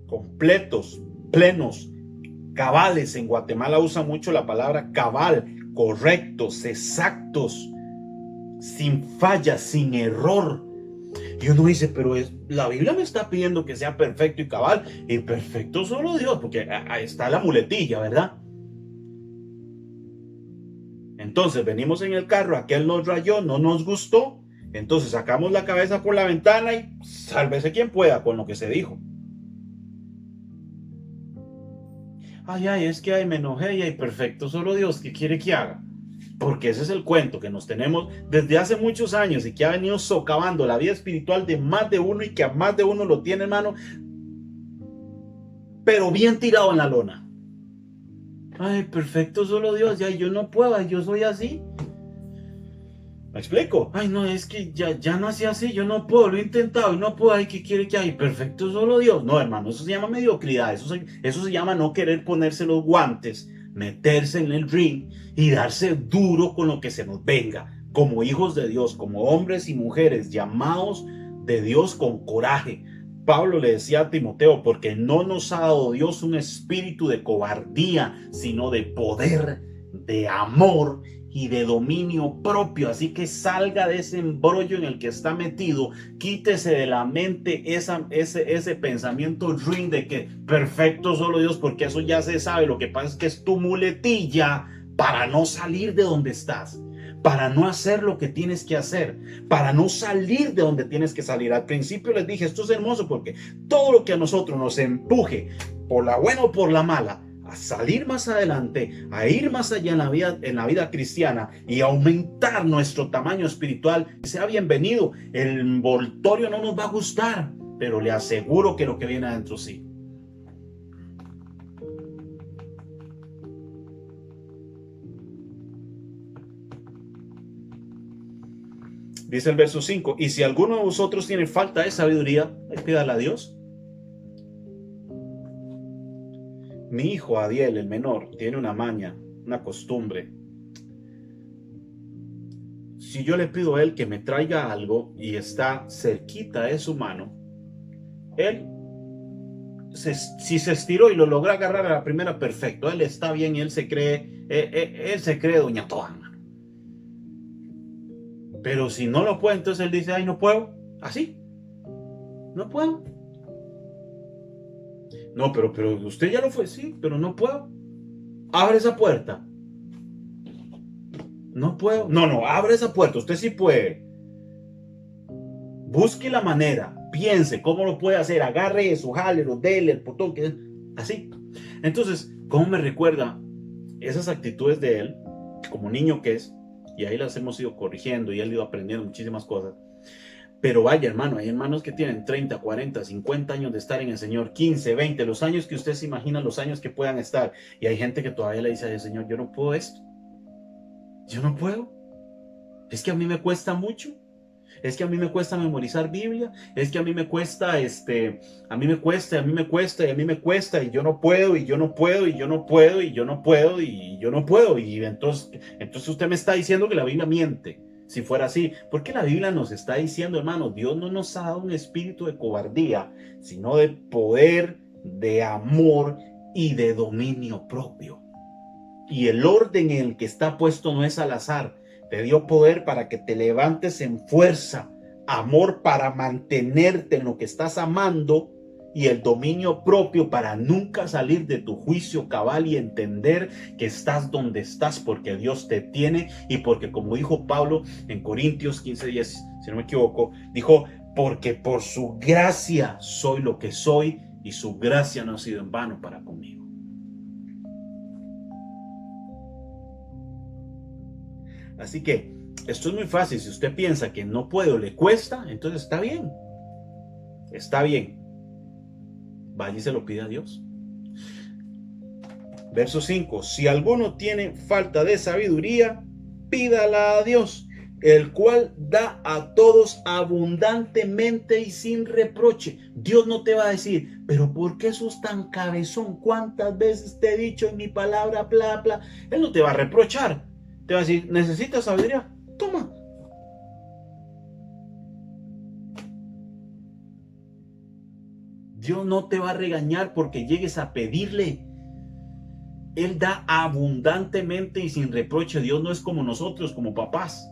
Completos, plenos, cabales. En Guatemala usa mucho la palabra cabal, correctos, exactos, sin falla, sin error. Y uno dice, pero la Biblia me está pidiendo que sea perfecto y cabal, y perfecto solo Dios, porque ahí está la muletilla, ¿verdad? Entonces venimos en el carro, aquel nos rayó, no nos gustó, entonces sacamos la cabeza por la ventana y sálvese quien pueda con lo que se dijo. Ay, es que me enojé y perfecto solo Dios, ¿qué quiere que haga? Porque ese es el cuento que nos tenemos desde hace muchos años y que ha venido socavando la vida espiritual de más de uno y que a más de uno lo tiene, hermano, pero bien tirado en la lona. Ay, perfecto solo Dios, ya yo no puedo, yo soy así. ¿Me explico? Ay, no, es que ya nací así, yo no puedo, lo he intentado y no puedo. Ay, ¿qué quiere que hay? Perfecto solo Dios. No, hermano, eso se llama mediocridad, eso se llama no querer ponerse los guantes, meterse en el ring y darse duro con lo que se nos venga, como hijos de Dios, como hombres y mujeres llamados de Dios con coraje. Pablo le decía a Timoteo, porque no nos ha dado Dios un espíritu de cobardía, sino de poder, de amor y de dominio propio. Así que salga de ese embrollo en el que está metido, quítese de la mente ese pensamiento ruin de que perfecto solo Dios, porque eso ya se sabe. Lo que pasa es que es tu muletilla para no salir de donde estás, para no hacer lo que tienes que hacer, para no salir de donde tienes que salir. Al principio les dije, esto es hermoso porque todo lo que a nosotros nos empuje, por la buena o por la mala, a salir más adelante, a ir más allá en la vida cristiana y aumentar nuestro tamaño espiritual, sea bienvenido. El envoltorio no nos va a gustar, pero le aseguro que lo que viene adentro sí. Dice el verso 5, y si alguno de vosotros tiene falta de sabiduría, pídala a Dios. Mi hijo Adiel, el menor, tiene una maña, una costumbre. Si yo le pido a él que me traiga algo y está cerquita de su mano, él, si se estiró y lo logra agarrar a la primera, perfecto. Él está bien y él se cree él se cree doña toda, hermano. Pero si no lo puede, entonces él dice, ay, no puedo. Así. No puedo. No, pero usted ya lo fue, sí, pero no puedo. Abre esa puerta. No puedo. No, abre esa puerta. Usted sí puede. Busque la manera. Piense cómo lo puede hacer. Agarre eso, jálelo, dele el botón. Así. Entonces, ¿cómo me recuerda esas actitudes de él, como niño que es? Y ahí las hemos ido corrigiendo y él ha ido aprendiendo muchísimas cosas. Pero vaya, hermano, hay hermanos que tienen 30, 40, 50 años de estar en el Señor, 15, 20, los años que usted se imagina, los años que puedan estar. Y hay gente que todavía le dice al Señor, yo no puedo esto. Yo no puedo. Es que a mí me cuesta mucho. Es que a mí me cuesta memorizar Biblia. Es que a mí me cuesta, a mí me cuesta, y a mí me cuesta, y a mí me cuesta, y yo no puedo, y yo no puedo, y yo no puedo, y yo no puedo, y yo no puedo. Y entonces usted me está diciendo que la Biblia miente. Si fuera así, porque la Biblia nos está diciendo, hermano, Dios no nos ha dado un espíritu de cobardía, sino de poder, de amor y de dominio propio. Y el orden en el que está puesto no es al azar. Te dio poder para que te levantes en fuerza, amor para mantenerte en lo que estás amando y el dominio propio para nunca salir de tu juicio cabal y entender que estás donde estás porque Dios te tiene y porque, como dijo Pablo en Corintios 15:10, si no me equivoco, dijo, porque por su gracia soy lo que soy y su gracia no ha sido en vano para conmigo. Así que esto es muy fácil. Si usted piensa que no puede o le cuesta, entonces está bien. Está bien. Vaya y se lo pide a Dios. Verso 5. Si alguno tiene falta de sabiduría, pídala a Dios, el cual da a todos abundantemente y sin reproche. Dios no te va a decir, pero ¿por qué sos tan cabezón? ¿Cuántas veces te he dicho en mi palabra, bla, bla? Él no te va a reprochar. Te va a decir, ¿necesitas sabiduría? Toma. Dios no te va a regañar porque llegues a pedirle. Él da abundantemente y sin reproche. Dios no es como nosotros, como papás.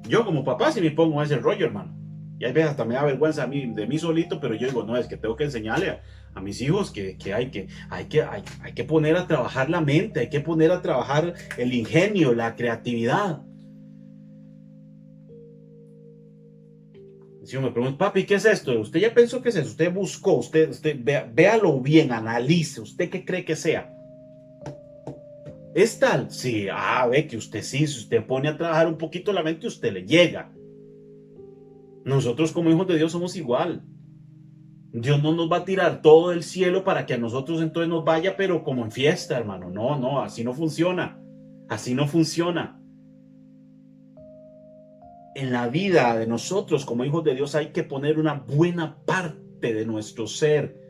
Yo como papá sí me pongo a ese rollo, hermano. Y hay veces hasta me da vergüenza de mí solito, pero yo digo, no, es que tengo que enseñarle a mis hijos que hay que poner a trabajar la mente, hay que poner a trabajar el ingenio, la creatividad. Si me pregunta, papi, ¿qué es esto? ¿Usted ya pensó qué es eso? ¿Usted buscó? Usted véalo bien, analice. ¿Usted qué cree que sea? ¿Es tal? Sí, ve que usted sí, si usted pone a trabajar un poquito la mente, usted le llega. Nosotros como hijos de Dios somos igual. Dios no nos va a tirar todo el cielo para que a nosotros entonces nos vaya, pero como en fiesta, hermano. No, así no funciona. Así no funciona. En la vida de nosotros como hijos de Dios hay que poner una buena parte de nuestro ser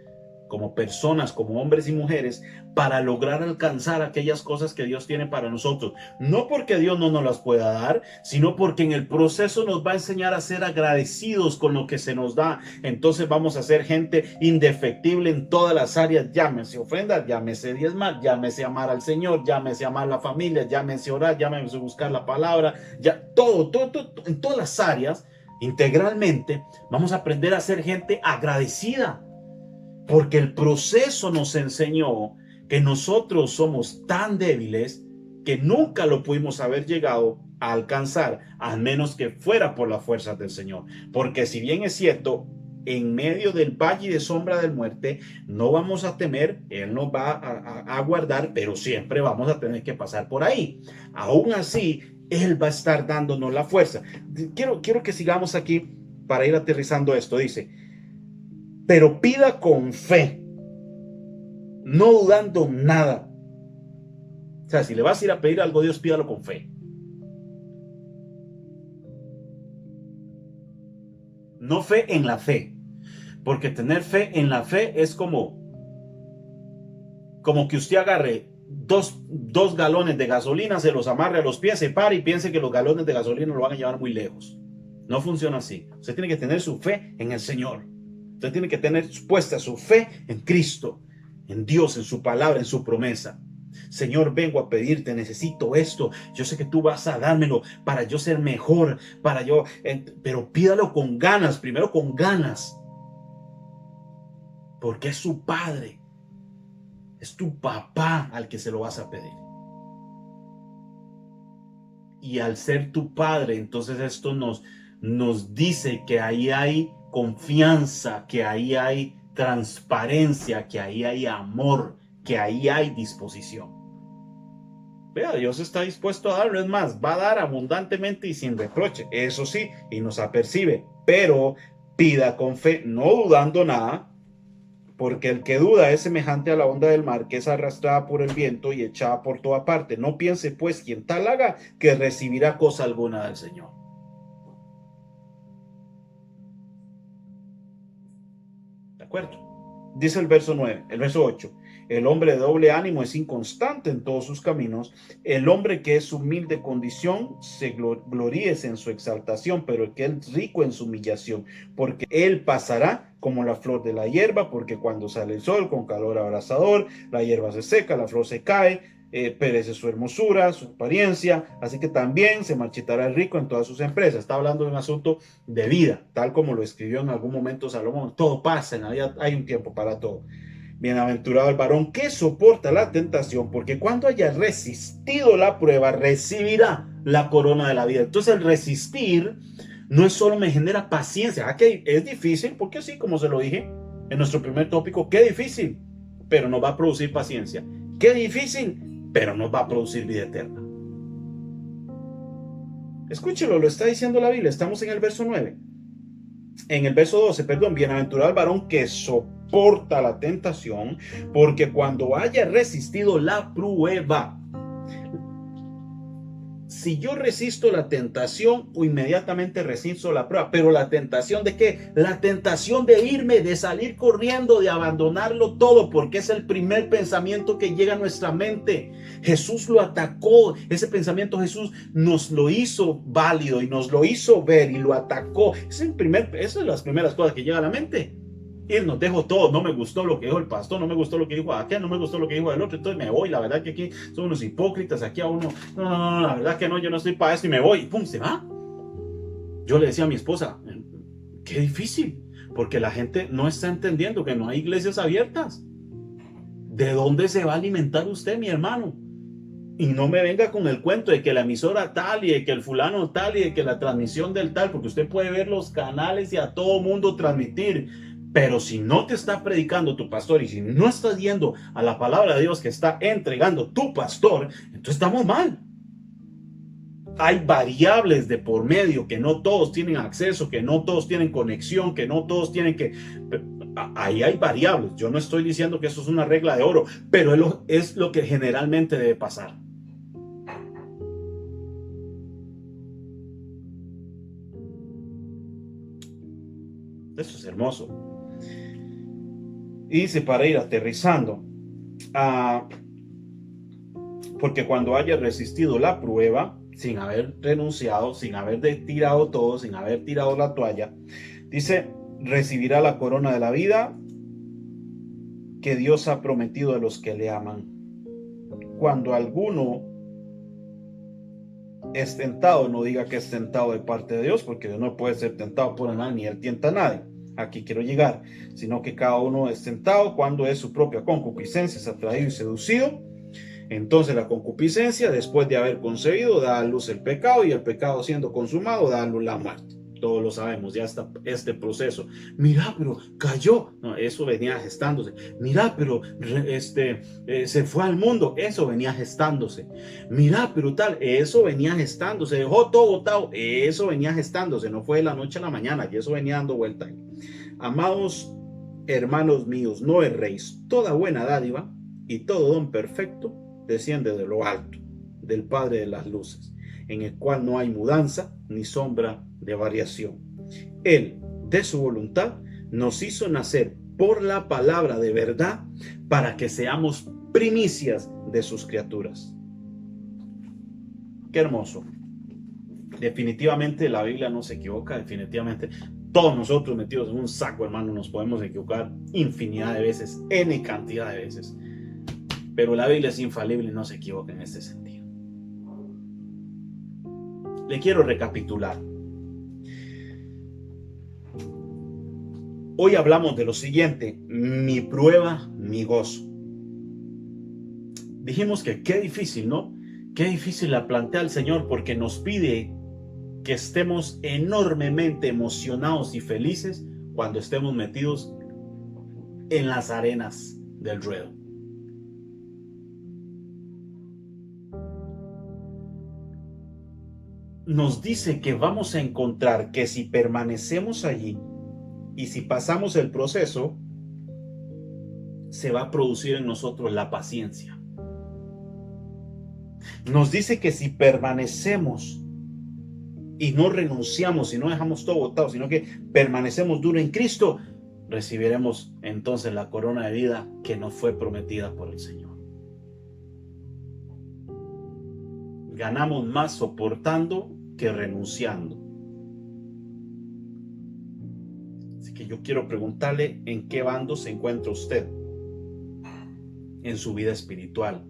como personas, como hombres y mujeres, para lograr alcanzar aquellas cosas que Dios tiene para nosotros. No porque Dios no nos las pueda dar, sino porque en el proceso nos va a enseñar a ser agradecidos con lo que se nos da. Entonces vamos a ser gente indefectible en todas las áreas, llámese ofrenda, llámese diezmar, llámese amar al Señor, llámese amar a la familia, llámese orar, llámese buscar la palabra, todo, en todas las áreas, integralmente, vamos a aprender a ser gente agradecida. Porque el proceso nos enseñó que nosotros somos tan débiles que nunca lo pudimos haber llegado a alcanzar, a menos que fuera por las fuerzas del Señor. Porque si bien es cierto, en medio del valle de sombra de muerte, no vamos a temer, Él nos va a guardar, pero siempre vamos a tener que pasar por ahí. Aún así, Él va a estar dándonos la fuerza. Quiero que sigamos aquí para ir aterrizando esto. Dice, pero pida con fe, no dudando nada. O sea, si le vas a ir a pedir algo a Dios, pídalo con fe. No fe en la fe. Porque tener fe en la fe es como que usted agarre dos galones de gasolina, se los amarre a los pies, se pare y piense que los galones de gasolina lo van a llevar muy lejos. No funciona así. Usted tiene que tener su fe en el Señor. Usted tiene que tener puesta su fe en Cristo, en Dios, en su palabra, en su promesa. Señor, vengo a pedirte, necesito esto. Yo sé que tú vas a dármelo para yo ser mejor, pero pídalo con ganas, primero con ganas. Porque es su padre, es tu papá al que se lo vas a pedir. Y al ser tu padre, entonces esto nos dice que ahí hay confianza, que ahí hay transparencia, que ahí hay amor, que ahí hay disposición. Vea, Dios está dispuesto a darlo, es más, va a dar abundantemente y sin reproche, eso sí, y nos apercibe, pero pida con fe, no dudando nada, porque el que duda es semejante a la onda del mar, que es arrastrada por el viento y echada por toda parte. No piense pues quien tal haga que recibirá cosa alguna del Señor. ¿De acuerdo? Dice el verso 8. El hombre de doble ánimo es inconstante en todos sus caminos. El hombre que es humilde condición se gloríese en su exaltación, pero el que es rico en su humillación, porque él pasará como la flor de la hierba, porque cuando sale el sol con calor abrasador, la hierba se seca, la flor se cae, perece su hermosura, su apariencia, así que también se marchitará el rico en todas sus empresas. Está hablando de un asunto de vida, tal como lo escribió en algún momento Salomón. Todo pasa, en la vida hay un tiempo para todo. Bienaventurado el varón que soporta la tentación, porque cuando haya resistido la prueba, recibirá la corona de la vida. Entonces el resistir no es solo me genera paciencia. Que es difícil, porque sí, como se lo dije en nuestro primer tópico, qué difícil, pero nos va a producir paciencia. Qué difícil, pero nos va a producir vida eterna. Escúchelo, lo está diciendo la Biblia. Estamos en el verso 9. En el verso 12, perdón, bienaventurado el varón que soporta la tentación, porque cuando haya resistido la prueba, si yo resisto la tentación, o inmediatamente resisto la prueba, pero la tentación ¿de qué? La tentación de irme, de salir corriendo, de abandonarlo todo, porque es el primer pensamiento que llega a nuestra mente. Jesús lo atacó, ese pensamiento Jesús nos lo hizo válido y nos lo hizo ver y lo atacó. Esa es las primeras cosas que llega a la mente. Irnos, dejo todo, no me gustó lo que dijo el pastor, no me gustó lo que dijo aquel, no me gustó lo que dijo el otro, entonces me voy. La verdad que aquí son unos hipócritas, aquí a uno, no, la verdad que no, yo no estoy para esto y me voy, y pum, se va. Yo le decía a mi esposa, qué difícil, porque la gente no está entendiendo que no hay iglesias abiertas. ¿De dónde se va a alimentar usted, mi hermano? Y no me venga con el cuento de que la emisora tal y de que el fulano tal y de que la transmisión del tal, porque usted puede ver los canales y a todo mundo transmitir. Pero si no te está predicando tu pastor y si no estás yendo a la palabra de Dios que está entregando tu pastor, entonces estamos mal. Hay variables de por medio que no todos tienen acceso, que no todos tienen conexión, que no todos tienen que... Ahí hay variables. Yo no estoy diciendo que eso es una regla de oro, pero es lo que generalmente debe pasar. Eso es hermoso. Y dice, para ir aterrizando, porque cuando haya resistido la prueba, sin haber renunciado, sin haber tirado todo, sin haber tirado la toalla, dice, recibirá la corona de la vida que Dios ha prometido a los que le aman. Cuando alguno es tentado, no diga que es tentado de parte de Dios, porque Dios no puede ser tentado por nadie, ni él tienta a nadie. Aquí quiero llegar, sino que cada uno es tentado cuando es su propia concupiscencia, es atraído y seducido. Entonces la concupiscencia, después de haber concebido, da a luz el pecado, y el pecado siendo consumado da a luz la muerte. Todos lo sabemos, ya está este proceso. Mira, pero cayó. No, eso venía gestándose. Mira, pero se fue al mundo. Eso venía gestándose. Mira, pero tal, eso venía gestándose. Dejó todo botado. Eso venía gestándose. No fue de la noche a la mañana, y eso venía dando vuelta. Amados hermanos míos, no erréis. Toda buena dádiva y todo don perfecto desciende de lo alto, del Padre de las luces, en el cual no hay mudanza ni sombra de variación. Él, de su voluntad, nos hizo nacer por la palabra de verdad para que seamos primicias de sus criaturas. Qué hermoso. Definitivamente la Biblia no se equivoca, definitivamente. Todos nosotros metidos en un saco, hermano, nos podemos equivocar infinidad de veces, n cantidad de veces. Pero la Biblia es infalible y no se equivoca en este sentido. Le quiero recapitular. Hoy hablamos de lo siguiente: mi prueba, mi gozo. Dijimos que qué difícil, ¿no? Qué difícil la plantea el Señor, porque nos pide que estemos enormemente emocionados y felices cuando estemos metidos en las arenas del ruedo. Nos dice que vamos a encontrar que si permanecemos allí y si pasamos el proceso, se va a producir en nosotros la paciencia. Nos dice que si permanecemos y no renunciamos y no dejamos todo botado, sino que permanecemos duro en Cristo, recibiremos entonces la corona de vida que nos fue prometida por el Señor. Ganamos más soportando que renunciando. Así que yo quiero preguntarle en qué bando se encuentra usted en su vida espiritual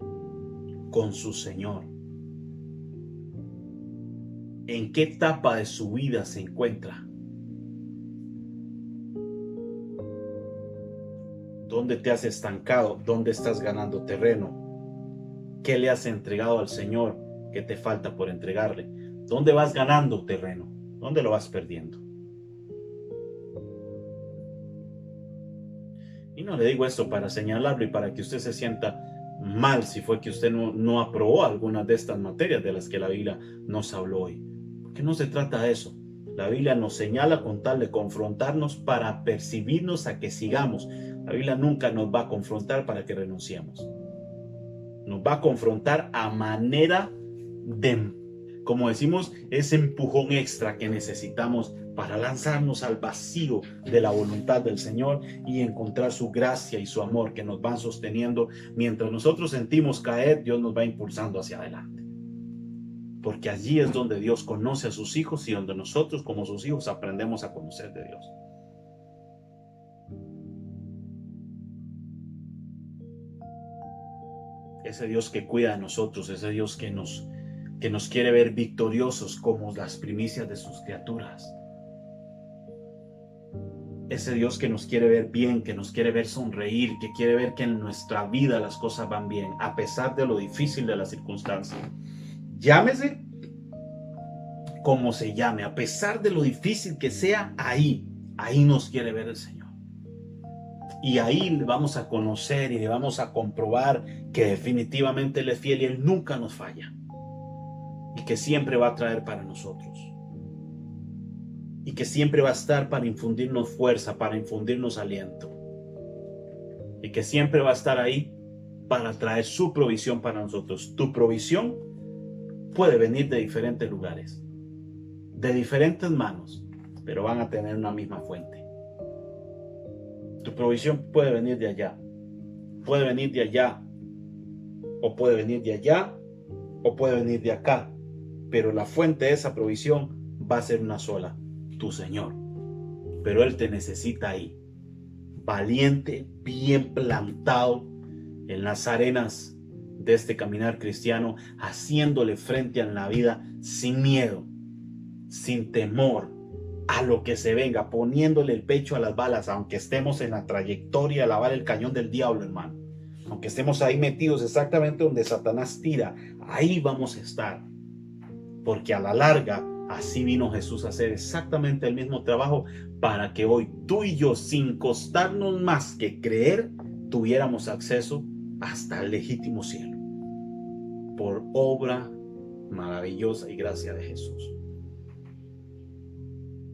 con su Señor. ¿En qué etapa de su vida se encuentra? ¿Dónde te has estancado? ¿Dónde estás ganando terreno? ¿Qué le has entregado al Señor que te falta por entregarle? ¿Dónde vas ganando terreno? ¿Dónde lo vas perdiendo? Y no le digo esto para señalarlo y para que usted se sienta mal si fue que usted no aprobó algunas de estas materias de las que la Biblia nos habló hoy. Porque no se trata de eso. La Biblia nos señala con tal de confrontarnos para percibirnos a que sigamos. La Biblia nunca nos va a confrontar para que renunciemos. Nos va a confrontar a manera de, como decimos, ese empujón extra que necesitamos para lanzarnos al vacío de la voluntad del Señor y encontrar su gracia y su amor que nos van sosteniendo. Mientras nosotros sentimos caer, Dios nos va impulsando hacia adelante. Porque allí es donde Dios conoce a sus hijos y donde nosotros como sus hijos aprendemos a conocer de Dios. Ese Dios que cuida de nosotros, ese Dios que nos quiere ver victoriosos como las primicias de sus criaturas. Ese Dios que nos quiere ver bien, que nos quiere ver sonreír, que quiere ver que en nuestra vida las cosas van bien, a pesar de lo difícil de las circunstancias. Llámese como se llame, a pesar de lo difícil que sea, ahí nos quiere ver el Señor. Y ahí le vamos a conocer y le vamos a comprobar que definitivamente Él es fiel y Él nunca nos falla. Y que siempre va a traer para nosotros. Y que siempre va a estar para infundirnos fuerza, para infundirnos aliento. Y que siempre va a estar ahí para traer su provisión para nosotros. Tu provisión puede venir de diferentes lugares, de diferentes manos, pero van a tener una misma fuente. Tu provisión puede venir de allá, puede venir de allá, o puede venir de allá, o puede venir de acá, pero la fuente de esa provisión va a ser una sola, tu Señor. Pero Él te necesita ahí, valiente, bien plantado en las arenas de este caminar cristiano, haciéndole frente a la vida sin miedo, sin temor a lo que se venga, poniéndole el pecho a las balas, aunque estemos en la trayectoria de la bala del cañón del diablo, hermano. Aunque estemos ahí metidos exactamente donde Satanás tira, ahí vamos a estar. Porque a la larga, así vino Jesús a hacer exactamente el mismo trabajo para que hoy tú y yo, sin costarnos más que creer, tuviéramos acceso hasta el legítimo cielo. Por obra maravillosa y gracia de Jesús.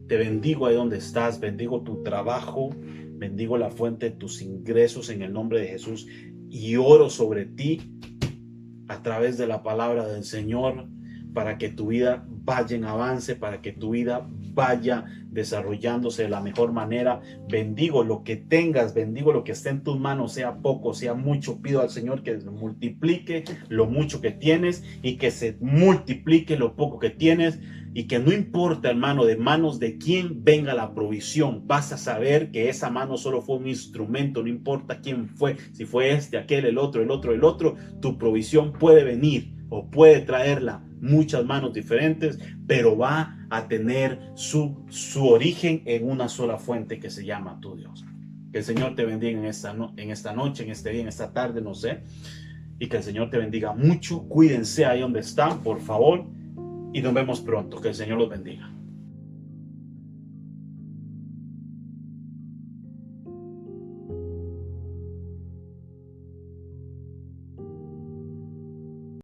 Te bendigo ahí donde estás, bendigo tu trabajo, bendigo la fuente de tus ingresos en el nombre de Jesús y oro sobre ti a través de la palabra del Señor para que tu vida vaya en avance, para que tu vida vaya desarrollándose de la mejor manera. Bendigo lo que tengas, bendigo lo que esté en tus manos, sea poco, sea mucho. Pido al Señor que multiplique lo mucho que tienes y que se multiplique lo poco que tienes. y que no importa, hermano, de manos de quién venga la provisión, vas a saber que esa mano solo fue un instrumento, no importa quién fue, si fue este, aquel, el otro, tu provisión puede venir o puede traerla muchas manos diferentes, pero va a tener su origen en una sola fuente que se llama tu Dios. Que el Señor te bendiga en esta noche, en este día, en esta tarde, no sé, y que el Señor te bendiga mucho. Cuídense ahí donde están, por favor, y nos vemos pronto. Que el Señor los bendiga.